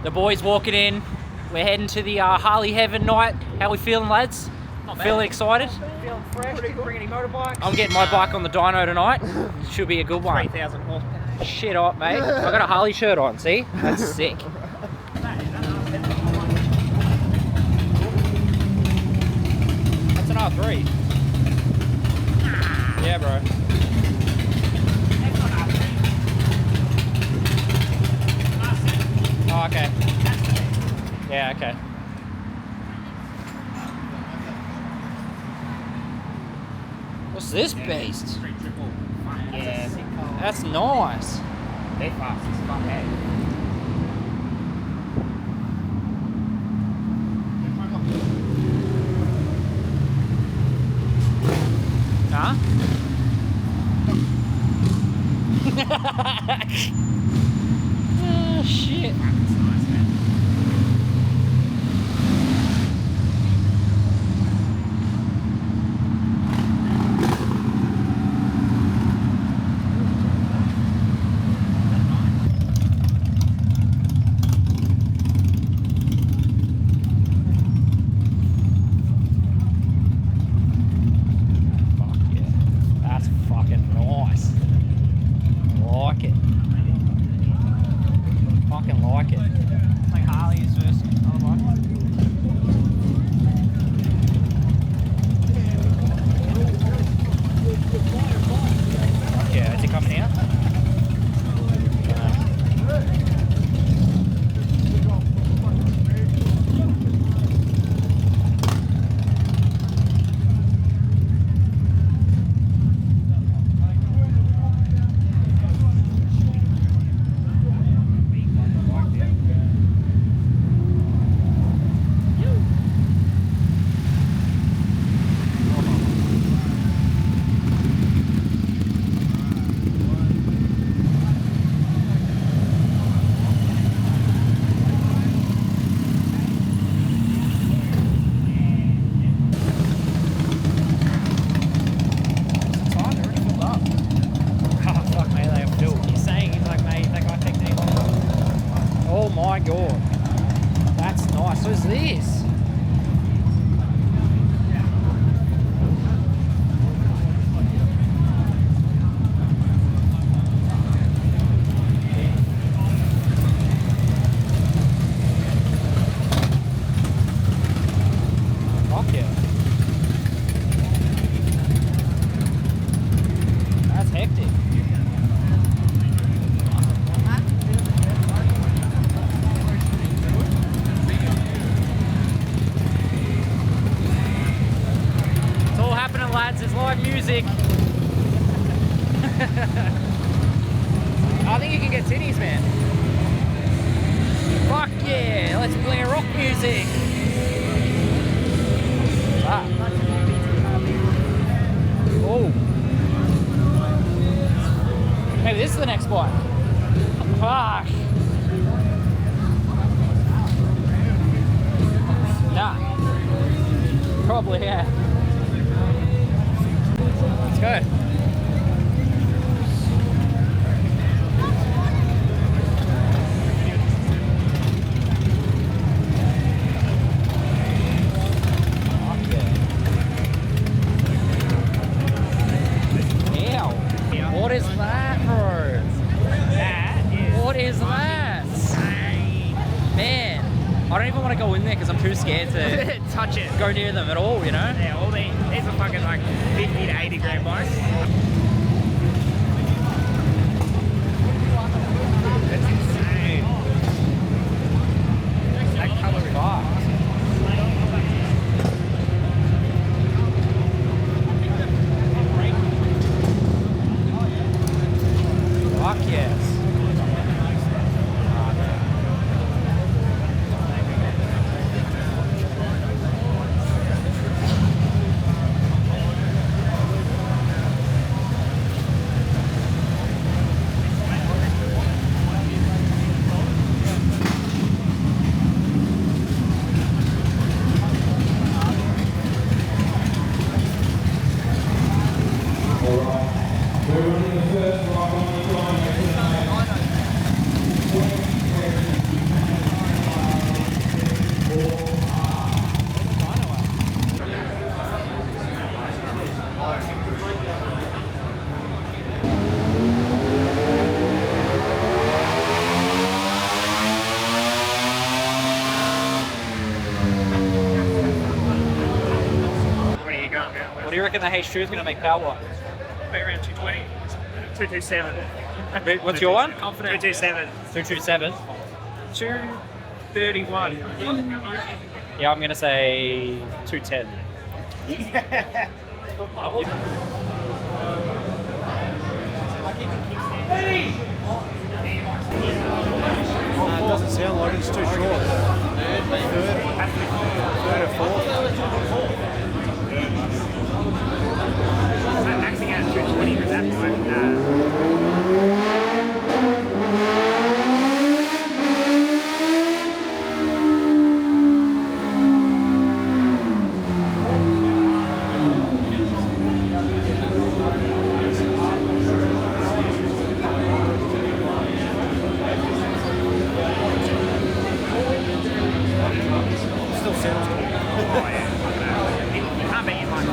The boys walking in. We're heading to the Harley Heaven night. How we feeling, lads? Feeling excited? Feeling fresh. Didn't bring any motorbikes. I'm getting my bike on the dyno tonight. Should be a good one. 3,000 horsepower. Shit up, mate. I got a Harley shirt on, see? That's sick. That's an R3. Yeah, bro. Oh, okay. Yeah, okay. What's this beast? Yeah. That's nice. They're fast as fuck, eh? Huh? Oh, shit. Music. I think you can get titties, man. Fuck yeah, let's play rock music. Ah. Oh. Maybe this is the next one. Fuck. Nah. Probably, yeah. Let's go. What is that, bro? What is that? Man, I don't even want to go in there because I'm too scared to touch it. Go near them at all, you know? Yeah, all these are fucking like 50 to 80 grand bikes. That's insane. That colour is fucked. Fuck yes. reckon the H2 is going to make power? Around 220. 227. What's your one? Confident. 227. 227. 231. Yeah, I'm going to say 210. It doesn't sound like it's too short. Third or fourth. Maxing out 220 at that point. Still sounds good. Oh, yeah. You can't beat it like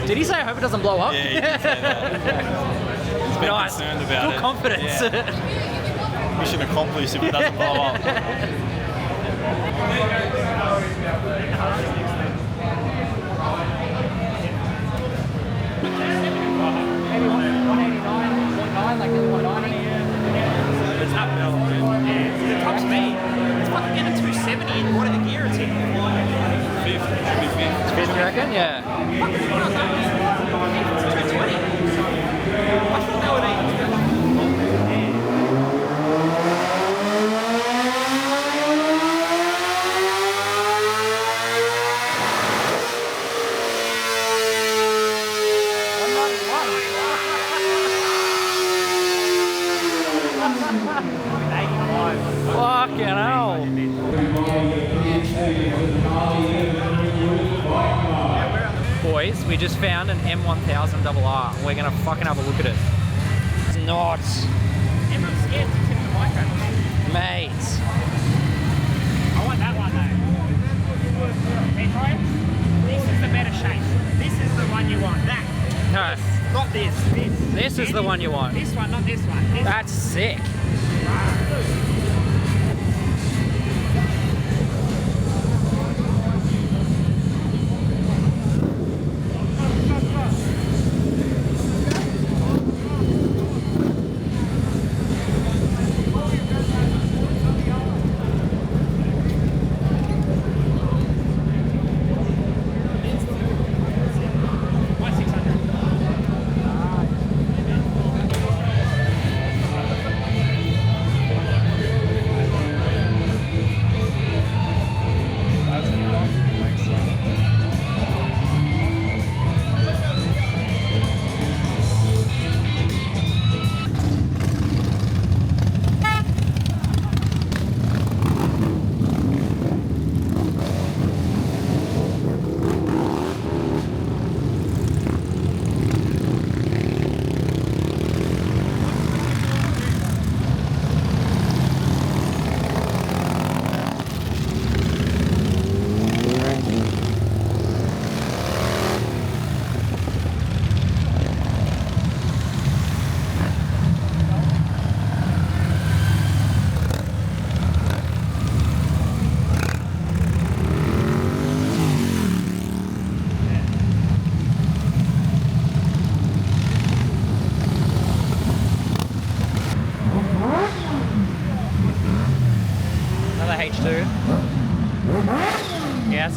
Did he say I hope it doesn't blow up? Yeah, he did say that. He's been Nice. concerned about Full it. confidence. Yeah. Mission accomplished if it doesn't blow up. Like 190. it's up now. Yeah, the top speed. It's fucking getting 270 in what are the gear it's in? Fifth, should be fifth. Fifth, you reckon? Yeah. 220. I thought they would be. Fucking hell. Boys, we just found an M1000RR. We're gonna fucking have a look at it. It's not. Everyone's scared to tip the microphone. Mate. I want that one though. Hey, Troy, this is the better shape. This is the one you want. That. No. Not this. This is the one you want. This one, not this one. This That's sick.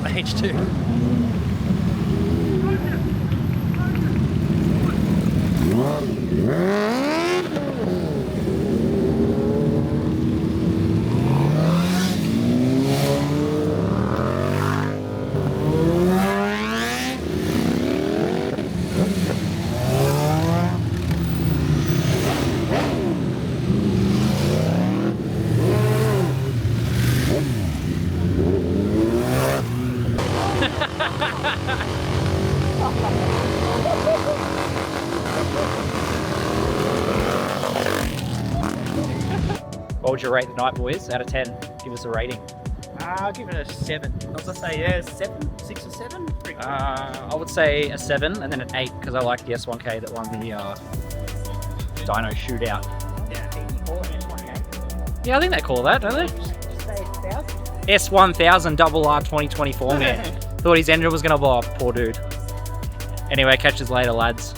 stage 2. What would you rate the night, boys? Out of 10, give us a rating. I'll give it a 7. I was gonna say, yeah, 7, 6 or 7. Pretty good. I would say a 7 and then an 8 because I like the S1K that won the Dino Shootout. Yeah, I think they call that, don't they? S1000 RR 2024, man. Thought his engine was going to blow up, poor dude. Anyway, catch us later, lads.